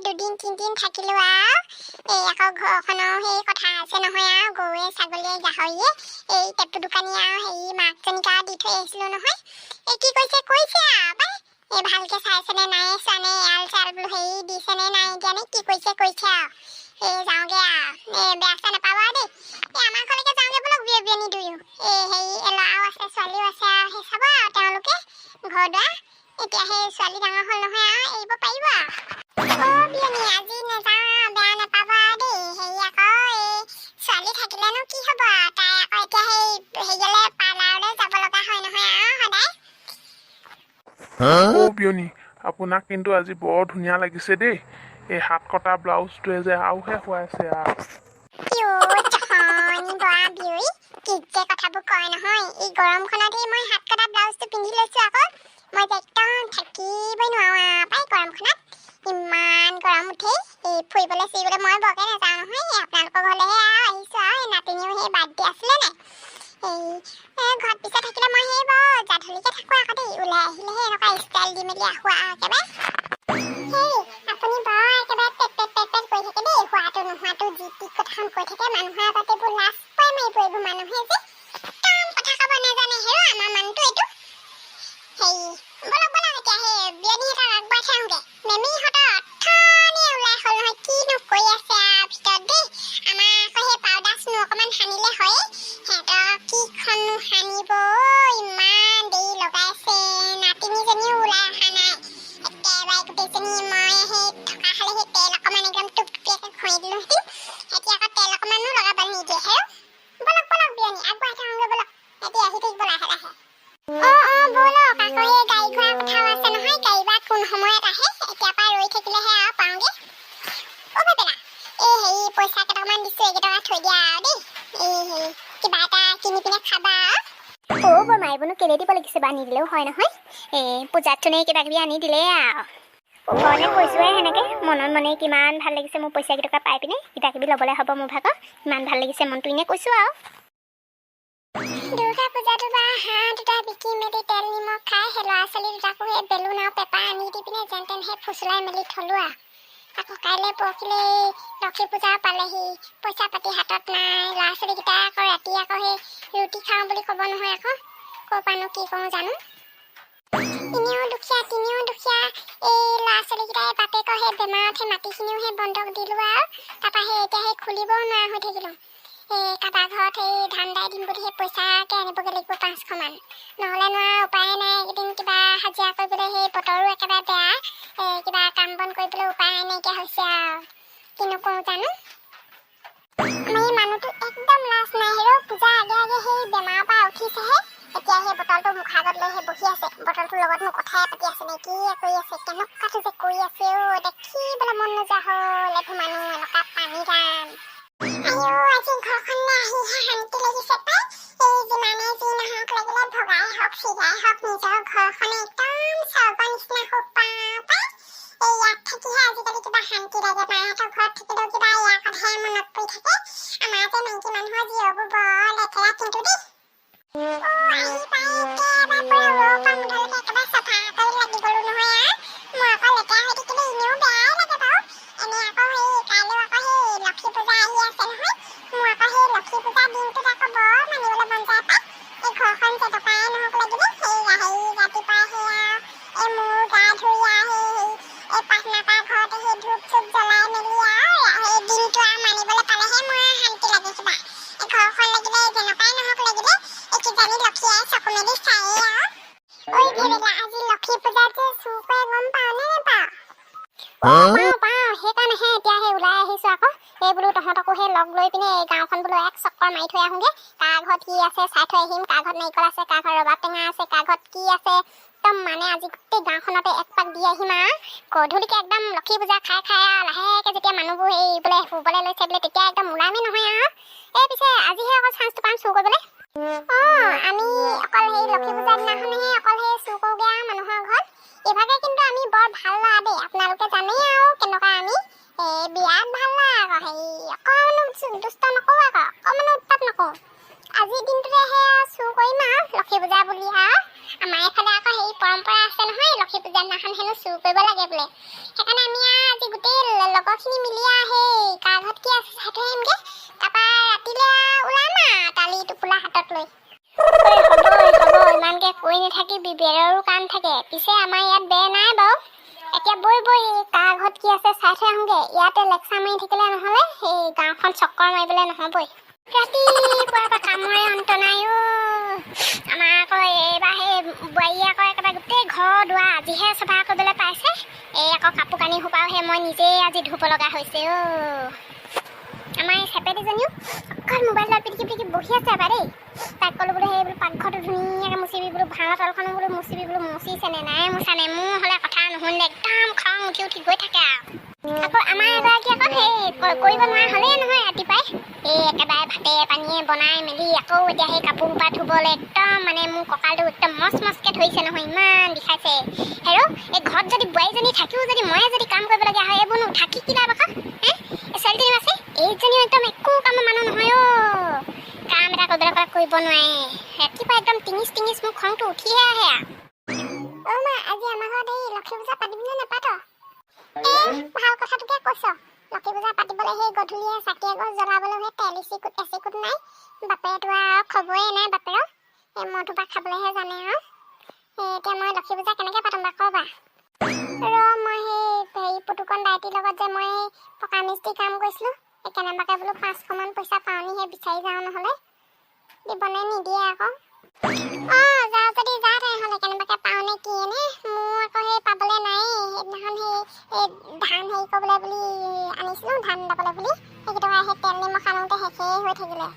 দুদিন তিনদিন থাকিলো আৰু এই আকৌ ঘৰখনৰ সেই কথা আছে নহয় আৰু গৰুৱে ছাগলীয়ে গাহৰিয়ে এই টেপু দোকানী আৰু হেৰি মাকজনীক আৰু দি থৈ আহিছিলো নহয় এই কি কৈছে আৰু পাই এই ভালকে চাইছেনে নাই চোৱানে এল চাল বোলো হেৰি দিছেনে নাই দিয়া নে কি কৈছে আৰু এই যাওঁগে আৰু এই বেয়া চেয়া নাপাব আৰু দেই এই আমাৰ ঘৰলৈকে যাওঁগে বলক বিয়নী দুয়ো এই হেৰি ল'ৰাও আছে ছোৱালীও আছে আৰু সেই চাব আৰু তেওঁলোকে ঘৰ দুৱাৰ এতিয়া সেই ছোৱালী ডাঙৰ হ'ল নহয় আৰু এৰিব পাৰিব আৰু বিয়নী আজি নেযাওঁ বেয়া নাপাব আৰু দেই হেৰি আকৌ এই ছোৱালী থাকিলেনো কি হ'ব আৰু তাই আকৌ এতিয়া সেই হেৰিয়লৈ পাৰ্লাৰলৈ যাব লগা হয় নহয় আৰু সদায় পিয়নী আপোনাক কিন্তু আজি বৰ ধুনীয়া লাগিছে দেই এই হাত কটা ব্লাউজটোৱে যে আৰুহে শুৱাইছে কি যে কথাবোৰ কয় নহয় এই গৰমখনতে মই হাত কটা ব্লাউজটো পিন্ধি লৈছো আকৌ মই যে একদম থাকিবই নোৱাৰো পাই গৰমখনত ইমান গৰম উঠে এই ফুৰিবলৈ চুৰিবলৈ মই বৰকে নাযাওঁ নহয় আপোনালোকৰ ঘৰলৈহে আহিছো আৰু নাতিনিও সেই বাৰ্থডে আছিলে নাই এই ঘৰত পিছে থাকিলে মই সেই বৰ জাধলিকে থাকো আকৌ দেই ওলাই আহিলেহে এনেকুৱা ষ্টাইল দি মেলি আহো আৰু একেবাৰে সেই আপুনি বৰ একেবাৰে পেট কৰি থাকে দেই হোৱাটো নোহোৱাটো যি টি কথাখন কৈ থাকে মানুহৰ আগত এইবোৰ লাজ পাই মাৰিব এইবোৰ মানুহে যে কাম কথা ক'ব নাজানে হেৰ আমাৰ মানুহটো এইটো সেই বলক এতিয়া সেই বিয়নীহঁতক আগবঢ়াই থাকোঁগে মেমিহঁতৰ অথনিয়ে ওলাই হ'ল নহয় কিনো কৈ আছে ভিতৰত দেই আমাৰ আকৌ সেই পাউডাৰ চুনো অকণমান সানিলে হয় সিহঁতক কিখননো সানিব ইমান দেৰি লগাইছে নাতিনীজনীও ওলাই অহা নাই একেবাৰে গোটেইজনী মই সেই থকা খালে সেই তেল অকণমান একদম টুপটুপীয়াকৈ খুৱাই দিলোঁহেঁতেন সিহঁতি আকৌ তেল অকণমানো লগাব নিদিয়ে হেৰ বলক বিয়নী আগবঢ়াই থাকোঁগে বলক সিহঁতি আহি থাকিব লাহে লাহে বলক আকৌ এই গাড়ী ঘোঁৰা কথাও আছে নহয় গাড়ী বা কোন সময়ত আহে এতিয়াৰ পৰা ৰৈ থাকিলেহে আৰু পাওঁগে পেলা এই হেৰি পইচা কেইটকামান দিছোঁ এইকেইটকা থৈ দিয়া আৰু দেই এই হেৰি কিবা এটা কিনি পিনে খাবা বৰমা এইবোৰনো কেলে দিব লাগিছে বা নিদিলেও হয় নহয় এই পূজাত থনে কিবা কিবি আনি দিলে আৰু ওপৰতে কৈছোঁহে সেনেকৈ মনত মনে কিমান ভাল লাগিছে মোৰ পইচা কেইটকা পাই পিনে কিবা কিবি ল'বলৈ হ'ব মোৰ ভাগৰ ইমান ভাল লাগিছে মনটো এনেই কৈছোঁ আৰু দুৰ্গা পূজাটো বা হাঁহ দুটা বিকি মেলি তেল নিমখ খাই সেই ল'ৰা ছোৱালী দুটাকো সেই বেলুন আৰু পেপাৰ আনি দি পিনে যেন তেন সেই ফুচুলাই মেলি থলোঁ আৰু আকৌ কাইলৈ পৰহিলৈ লক্ষী পূজা পালেহি পইচা পাতি হাতত নাই ল'ৰা ছোৱালীকেইটা আকৌ ৰাতি আকৌ সেই ৰুটি খাওঁ বুলি ক'ব নহয় আকৌ ক'ৰ পৰানো কি কৰোঁ জানো এনেও দুখীয়া তিনিও দুখীয়া এই ল'ৰা ছোৱালীকেইটাই বাপেকৰ সেই বেমাৰতহে মাটিখিনিও সেই বন্ধক দিলোঁ আৰু তাৰপৰা সেই এতিয়া সেই খুলিবও নোৱাৰা হৈ থাকিলোঁ এই কাৰোবাৰ ঘৰত সেই ধান দাই দিম বুলি সেই পইচাকে আনিবগৈ লাগিব 500মান নহ'লে নোৱাৰা উপায় নাই এইকেইদিন কিবা হাজিৰা কৰিবলৈ সেই বতৰো একেবাৰে বেয়া কিবা কাম বন কৰিবলৈ উপায় নাইকিয়া হৈছে আৰু কিনো কৰোঁ জানো আমাৰ এই মানুহটো একদম লাজ নাই হেৰ পূজা আগে আগে সেই বেমাৰৰ পৰা উঠিছেহে এতিয়া সেই বটলটো মুখৰ আগত লৈ সেই বহি আছে বটলটোৰ লগত মোৰ কথাই পাতি আছে নে কি কৰি আছে কেনেকুৱাটো যে কৰি আছে দেখিবলৈ মন নোযোৱা হ'ল এইবোৰ মানুহ এনেকুৱা পানী গান আজি ঘৰখনলৈ আহিহে শান্তি লাগিছে পাই এই যিমানে যি নহওক লাগিলে ভগাই হওক চিধাই হওক নিজৰ ঘৰখনে একদম স্বৰ্গৰ নিচিনা হওক পাই এই ইয়াত থাকিহে আজিকালি কিবা শান্তি লাগে মাহঁতৰ ঘৰত থাকিলেও কিবা ইয়াৰ কথাহে মনত পৰি থাকে আমাৰ যে মাইকী মানুহৰ জীয়বোৰ বৰ লেতেৰা কিন্তু দেই আহি পাই একেবাৰে পৰা ৰৌপা মুধলৈকে একেবাৰে চাফা কৰি লাগি গ'লো নহয় মই আকৌ লেতেৰা হৈ থাকিলে এনেও বেয়াই লাগে বাৰু এনেই আকৌ সেই কাইলৈ আকৌ সেই লক্ষী পূজা আহি আছে নহয় মোৰ আকৌ সেই লক্ষী পূজাৰ দিনটোত আকৌ বৰ মানিবলৈ মন যায় পাই এই ঘৰখন যেটকাই নহওক লাগিলে সেই ৰাতিপুৱাই সেয়া এই মোৰ গা ধুই আহি এই প্ৰাৰ্থনা কৰা ঘৰতে সেই ধূপ চুপ জ্বলাই মেলি আৰু সেই দিনটো আৰু মানিবলৈ পালেহে মোৰ শান্তি লাগে কিবা এই ঘৰখন লাগিলে যেনেকুৱাই নহওক লাগিলে এই কিজানি লক্ষীয়ে চকু মেলি চায়েই আৰু ভেবেলা আজি লক্ষী পূজাত যে চুৰ কৰে গম পাওঁ নে নেপাওঁ পাওঁ সেইকাৰণেহে এতিয়া সেই ওলাই আহিছোঁ আকৌ এই বোলো তহঁতকো সেই লগ লৈ পিনে এই গাঁওখন বোলো এক চক্কৰ মাৰি থৈ আহোঁগৈ কাৰ ঘৰত কি আছে চাই থৈ আহিম কাৰ ঘৰত নাৰিকল আছে কাৰ ঘৰত ৰবাব টেঙা আছে কাৰ ঘৰত কি আছে একদম মানে আজি গোটেই গাঁওখনতে এক পাক দি আহিম আৰু গধূলিকৈ একদম লক্ষী পূজা খাই আৰু লাহেকৈ যেতিয়া মানুহবোৰ সেই বোলে শুবলৈ লৈছে বোলে তেতিয়া একদম ওলামেই নহয় আৰু এই পিছে আজিহে অকল চান্সটো পাম চুৰ কৰিবলৈ আমি অকল সেই লক্ষী পূজাৰ দিনাখনহে অকল সেই চুৰ কৰোঁগৈ আৰু মানুহৰ ঘৰত এইভাগে কিন্তু আমি বৰ ভাল ল'ৰা দেই আপোনালোকে জানেই আৰু কেনেকুৱা আমি বিৰাট ভাল ল'ৰা আকৌ হেৰি অকণমানো দুষ্ট নকৰোঁ আকৌ অকণমানো উৎপাত নকৰোঁ আজিৰ দিনটোতে সেয়া চুৰ কৰিম আৰু লক্ষী পূজা বুলি আৰু আমাৰ এইফালে আকৌ হেৰি পৰম্পৰা আছে নহয় লক্ষী পূজাৰ দিনাখন হেনো চুৰ কৰিব লাগে বোলে সেইকাৰণে আমি আৰু আজি গোটেই লগৰখিনি মিলি সেই কাৰ ঘৰত কি আছে চাই থৈ আহিমগে তাৰপৰা ৰাতিলৈ ওলাম তালি টোপোলা হাতত লৈ হ'ব ইমানকে কৈ নাথাকিবি বেৰৰো কাম থাকে পিছে আমাৰ ইয়াত বেৰ নাই বাৰু এতিয়া বৈ কাৰ ঘৰত কি আছে চাই থৈ আহোঁগে ইয়াতে লেকচাৰ মাৰি থাকিলে নহ'লে সেই গাঁওখন চক্কৰ মাৰিবলৈ নহ'বই ৰাতিপুৱাৰ পৰা কামৰে অন্ত নাই আমাৰ আকৌ এইবাৰ সেই বোৱাৰীয়ে আকৌ একেবাৰে গোটেই ঘৰ দুৱাৰ আজিহে চফা কৰিবলৈ পাইছে এই আকৌ কাপোৰ কানি সোপাও সেই মই নিজেই আজি ধুব লগা হৈছে আমাৰ এই চেপেটিজনীও অকল মোবাইলত পিটিকি বহি আছে এবাৰ দেই তাইক ক'লো বোলো সেই বোলো পাকঘৰটো ধুনীয়াকৈ মুচিবি বোলো ভাঙা তলখনো বোলো মুচিবি বোলো মুচিছে নে নাই মুচা নে মোৰ হ'লে কথা নুশুনিলে একদম খং উঠি গৈ থাকে আকৌ আমাৰ এগৰাকী আকৌ সেই কৰিব নোৱাৰা হ'লেই নহয় ৰাতিপুৱাই এই একেবাৰে ভাতে পানীয়ে বনাই মেলি আকৌ এতিয়া সেই কাপোৰ সোপা ধুবলৈ একদম মানে মোৰ কঁকালটো একদম মচকে ধৰিছে নহয় ইমান বিষাইছে হেৰ' এই ঘৰত যদি বোৱাৰীজনী থাকিও যদি ময়ে যদি কাম কৰিবলগীয়া হয় এইবোৰনো থাকি কি লাভ আকৌ ছোৱালীজনীও আছে এইজনীও একদম একো কামৰ মানুহ নহয় কাম এটা কৰিব নোৱাৰে ৰাতিপুৱা একদম টিঙিচ মোৰ খংটো উঠিহে আহে মা আজি আমাৰ ঘৰত এই লক্ষী পূজা পাতিবলৈ নাপাত ভাল কথাটোকে কৈছ লক্ষী পূজা পাতিবলৈ সেই গধূলিয়ে চাকি এগছ জ্বলাবলৈ সেই তেল এচিকুট নাই বাপেৰটো আৰু খবৰে নাই বাপেৰৰ এই মহটোপা খাবলৈহে জানে এতিয়া মই লক্ষী পূজা কেনেকৈ পাতোঁ বা ক'বা মই সেই পুতুকণ ডাইটিৰ লগত যে মই পকা মিস্ত্ৰী কাম কৰিছিলোঁ কেনেবাকৈ বোলো 500মান পইচা পাওঁনি সেই বিচাৰি যাওঁ নহ'লে দিবনে নিদিয়ে আকৌ যাওঁ যদি যা তেনেহ'লে কেনেবাকৈ পাওঁনে কি এনে মোৰ আকৌ সেই পাবলৈ নাই সেইদিনাখন সেই ধান হেৰি কৰিবলৈ বুলি আনিছিলোঁ ধান দাবলৈ বুলি সেইকেইটকা সেই তেল নিমখ আনোতে শেষেই হৈ থাকিলে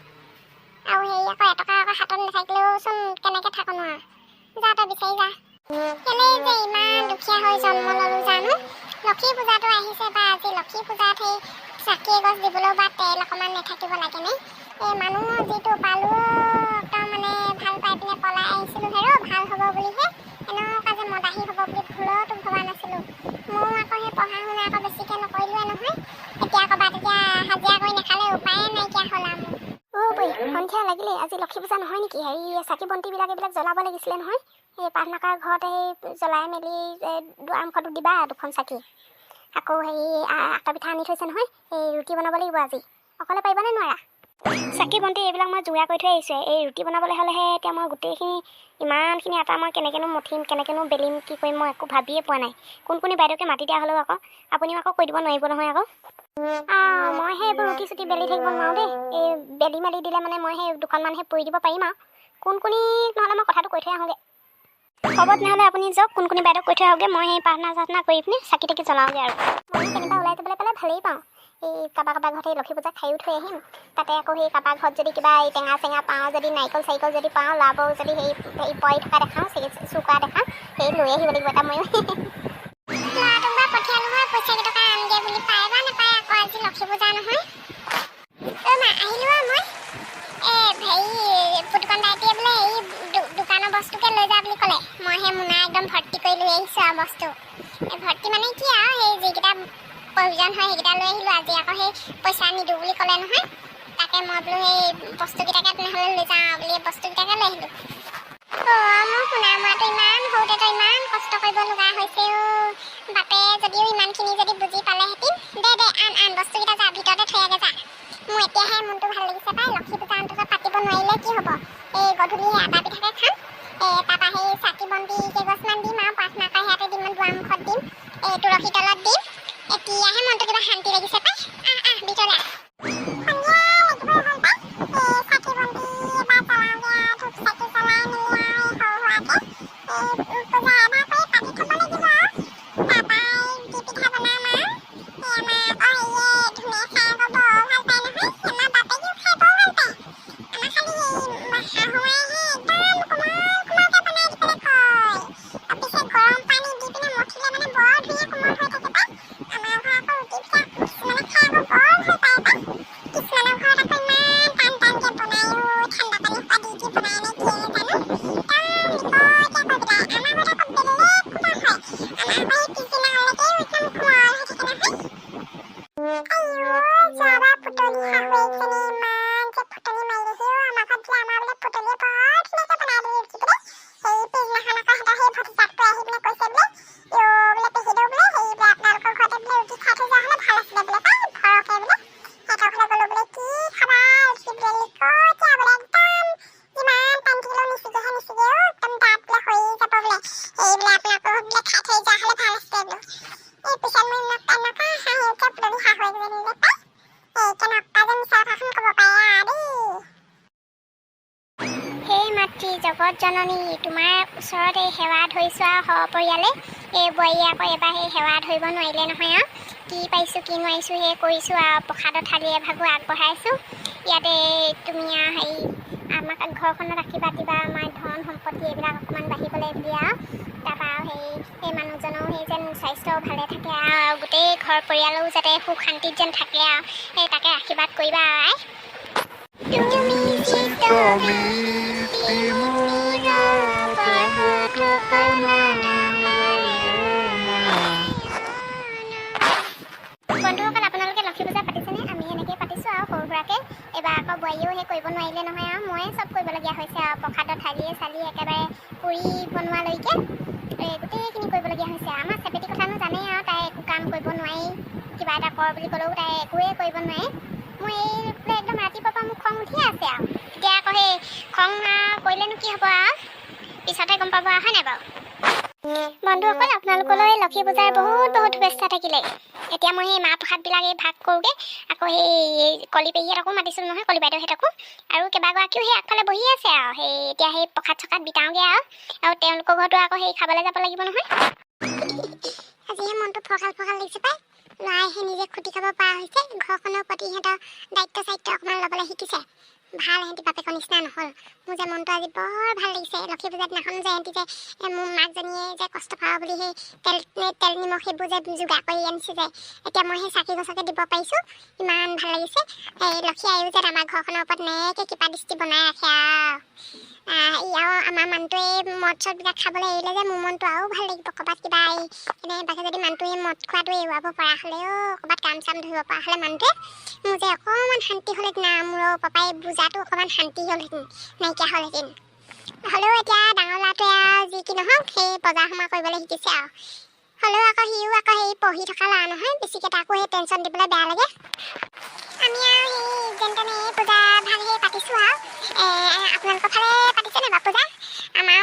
আৰু সেই আকৌ এটকা আকৌ হাতত নাথাকিলেওচোন কেনেকৈ থাকোঁ নোৱাৰ যা তই বিচাৰি যা কেলেই যে ইমান দুখীয়া হৈ জন্ম ল'লোঁ জানো লক্ষী পূজাটো আহিছে বা আজি লক্ষী পূজাত সেই চাকি এগছ দিবলৈও বা তেল অকণমান নাথাকিব লাগেনে এই মানুহ যিটো পালোঁ একদম মানে ভাল পাই পিনে পলাই আহিছিলোঁ ভাল হ'ব বুলিহে এনেকুৱা যে মদাহী হ'ব বুলি ভুলতো ভবা নাছিলোঁ মোৰ আকৌ সেই পঢ়া শুনা আকৌ বেছিকৈ নকৰিলোৱে নহয় এতিয়া ক'ৰবাত এতিয়া হাজিৰা কৰি নাখালে উপায়ে নাইকিয়া হ'ল বৈ সন্ধিয়া লাগিলে আজি লক্ষী পূজা নহয় নেকি হেৰি চাকি বন্তিবিলাক এইবিলাক জ্বলাব লাগিছিলে নহয় এই প্ৰাৰ্থনা কৰা ঘৰতে সেই জ্বলাই মেলি দুৱাৰমুখতো দিবা 2খন চাকি আকৌ হেৰি আটা পিঠা আনি থৈছে নহয় এই ৰুটি বনাব লাগিব আজি অকলে পাৰিবানে নোৱাৰা চাকি বন্তি এইবিলাক মই যোগাৰ কৰি থৈ আহিছোঁ এই ৰুটি বনাবলৈ হ'লেহে এতিয়া মই গোটেইখিনি ইমানখিনি আটা মই কেনেকৈনো মঠিম কেনেকৈনো বেলিম কি কৰিম মই একো ভাবিয়ে পোৱা নাই কোন বাইদেউকে মাতি দিয়া হ'লেও আকৌ আপুনিও আকৌ কৈ দিব নোৱাৰিব নহয় আকৌ মই সেই এইবোৰ ৰুটি চুটি বেলি থাকিব নোৱাৰোঁ দেই এই বেলি মেলি দিলে মানে মই সেই 2খনমান সেই পুৰি দিব পাৰিম আৰু কোন নহ'লে মই কথাটো কৈ থৈ আহোঁগৈ হ'ব তেনেহ'লে আপুনি যাওক কোন বাইদেউক কৈ থৈ আহোঁগৈ মই সেই প্ৰাৰ্থনা কৰি পিনে চাকি তাকি জ্বলাওঁগৈ আৰু মই কেনিবা ওলাই যাবলৈ পালে ভালেই পাওঁ এই কাৰোবাৰ ঘৰত এই লক্ষী পূজা খায়ো থৈ আহিম তাতে আকৌ সেই কাৰোবাৰ ঘৰত যদি কিবা এই টেঙা চেঙা পাওঁ যদি নাৰিকল চাৰিকল যদি পাওঁ ল'ৰাবোৰ যদি সেই পৰি থকা দেখাওঁ চুকা দেখাওঁ সেই লৈ আহিব লাগিব এটা ময়ো ল'ৰাটোক বা পঠিয়ালোঁ হয় পইচা কেইটকা আনগে বুলি পায় বা নাপায় আকৌ আজি লক্ষী পূজা নহয় মা আহিলোঁ আৰু মই হেৰি পুতুকণ ডাইটিয়ে বোলে এই দোকানৰ বস্তুকে লৈ যা বুলি ক'লে মই সেই মোনা একদম ভৰ্তি কৰি লৈ আহিছোঁ আৰু বস্তু এই ভৰ্তি মানে কি আৰু সেই যিকেইটা প্ৰয়োজন হয় সেইকেইটা লৈ আহিলোঁ আজি আকৌ সেই পইচা নিদিওঁ বুলি ক'লে নহয় তাকে মই বোলো সেই বস্তুকেইটাকে তেনেহ'লে লৈ যাওঁ বুলি বস্তুকেইটাকে লৈ আহিলোঁ মোৰ শুনা মোৱাটো ইমান সৰুতে ইমান কষ্ট কৰিব লগা হৈছে বাপে যদিও ইমানখিনি যদি বুজি পালেহেঁতেন দে আন বস্তুকেইটা যা ভিতৰতে থৈ আগে যা মোৰ এতিয়াহে মনটো ভাল লাগিছে পাই লক্ষী পূজা অন্তত পাতিব নোৱাৰিলে কি হ'ব এই গধূলি আটা পিঠাকে খাম তাৰপৰা সেই চাকি বন্তি কেইগছমান দিম আৰু প্ৰাৰ্থনা কৰি সিহঁতে দিম দুৱাৰমুখত দিম এই তুলসী তলত দিম এতিয়াহে মনটো কিবা শান্তি লাগিছে পাই ভিতৰলৈ জগজননী তোমাৰ ওচৰত এই সেৱা ধৰিছোঁ আৰু সপৰিয়ালে এই বোৱাৰীয়ে আকৌ এবাৰ সেই সেৱা ধৰিব নোৱাৰিলে নহয় আৰু কি পাৰিছোঁ কি নোৱাৰিছোঁ সেই কৰিছোঁ আৰু প্ৰসাদৰ থালি এভাগো আগবঢ়াইছোঁ ইয়াতে তুমি আৰু হেৰি আমাক ঘৰখনত ৰাখিবা দিবা আমাৰ ধন সম্পত্তি এইবিলাক অকণমান বাঢ়িবলৈ বুলি আৰু তাৰপৰা আৰু সেই মানুহজনৰ সেই যেন স্বাস্থ্যও ভালে থাকে আৰু গোটেই ঘৰ পৰিয়ালো যাতে সুখ শান্তিত যেন থাকে আৰু সেই তাকে আশীৰ্বাদ কৰিবা আৰু তুমি বন্ধুসকল আপোনালোকে লক্ষী পূজা পাতিছেনে? আমি এনেকৈ পাতিছোঁ আৰু সৰু সুৰাকৈ এইবাৰ আকৌ বোৱাৰীয়েও সেই কৰিব নোৱাৰিলে নহয় আৰু ময়ে চব কৰিবলগীয়া হৈছে আৰু প্ৰসাদৰ থালিয়ে চালিয়ে একেবাৰে পুৰি বনোৱালৈকে গোটেইখিনি কৰিবলগীয়া হৈছে আমাৰ চেপেটি কথানো জানেই আৰু তাই একো কাম কৰিব নোৱাৰি কিবা এটা কৰ বুলি ক'লেও তাই একোৱে কৰিব নোৱাৰে মই এই একদম ৰাতিপুৱাৰ পৰা মোক খং উঠিয়ে আছে আৰু এতিয়া আকৌ সেই খং কৰিলেনো কি হ'ব আৰু পিছতে গম পাব হয় নাই বাৰু বন্ধুসকল আপোনালোকলৈ লক্ষী পূজাৰ বহুত শুভেচ্ছা থাকিলে এতিয়া মই সেই মাহ প্ৰসাদবিলাক এই ভাগ কৰোঁগৈ আকৌ সেই কলি পেহীহঁতকো মাতিছিলোঁ নহয় কলি বাইদেউহঁতকো আৰু কেইবাগৰাকীও সেই আগফালে বহি আছে আৰু সেই এতিয়া সেই প্ৰসাদ চসাদ বিটাওঁগৈ আৰু তেওঁলোকৰ ঘৰতো আকৌ সেই খাবলৈ যাব লাগিব নহয় আজিহে মনটো ফৰকাল লাগিছে পাই ল'ৰাই সেই নিজে খুটি খাব পৰা হৈছে ঘৰখনৰ প্ৰতি সিহঁতৰ দায়িত্ব চায়িত্ব অকণমান ল'বলৈ শিকিছে ভাল সিহঁতি বাপেকৰ নিচিনা নহ'ল মোৰ যে মনটো আজি বৰ ভাল লাগিছে লক্ষী পূজাৰ দিনাখন যে সিহঁতি যে মোৰ মাকজনীয়ে যে কষ্ট পাব বুলি সেই তেল নিমখ সেইবোৰ যে যোগাৰ কৰি আনিছে যে এতিয়া মই সেই চাকি গছকে দিব পাৰিছোঁ ইমান ভাল লাগিছে এই লক্ষী আয়ো যে আমাৰ ঘৰখনৰ ওপৰত এনেকৈ কৃপা দৃষ্টি বনাই ৰাখে আৰু আমাৰ মানুহটোৱে মদ চদবিলাক খাবলৈ এৰিলে যে মোৰ মনটো আৰু ভাল লাগিব ক'ৰবাত কিবা এনেবাকে যদি মানুহটোৱে মদ খোৱাটো এৰুৱাব পৰা হ'লেও ক'ৰবাত কাম চাম ধৰিব পৰা হ'লে মানুহটোৱে মোৰ যে অকণমান শান্তি হ'লহেঁতেন মোৰ পাপাই বুজাটো অকণমান শান্তি হ'লহেঁতেন নাইকিয়া হ'লহেঁতেন হ'লেও এতিয়া ডাঙৰ ল'ৰাটোৱে আৰু যি কি নহওক সেই বজাৰ সমাৰ কৰিবলৈ শিকিছে আৰু হ'লেও আকৌ সিও আকৌ সেই পঢ়ি থকা ল'ৰা নহয় বেছিকৈ তাকো সেই টেনশ্যন দিবলৈ বেয়া লাগে আমি আৰু সেই যেন তেনে এই পূজা ভাগ সেই পাতিছোঁ আৰু আপোনালোকৰ ফালে পাতিছেনে বাৰু পূজা আমাৰো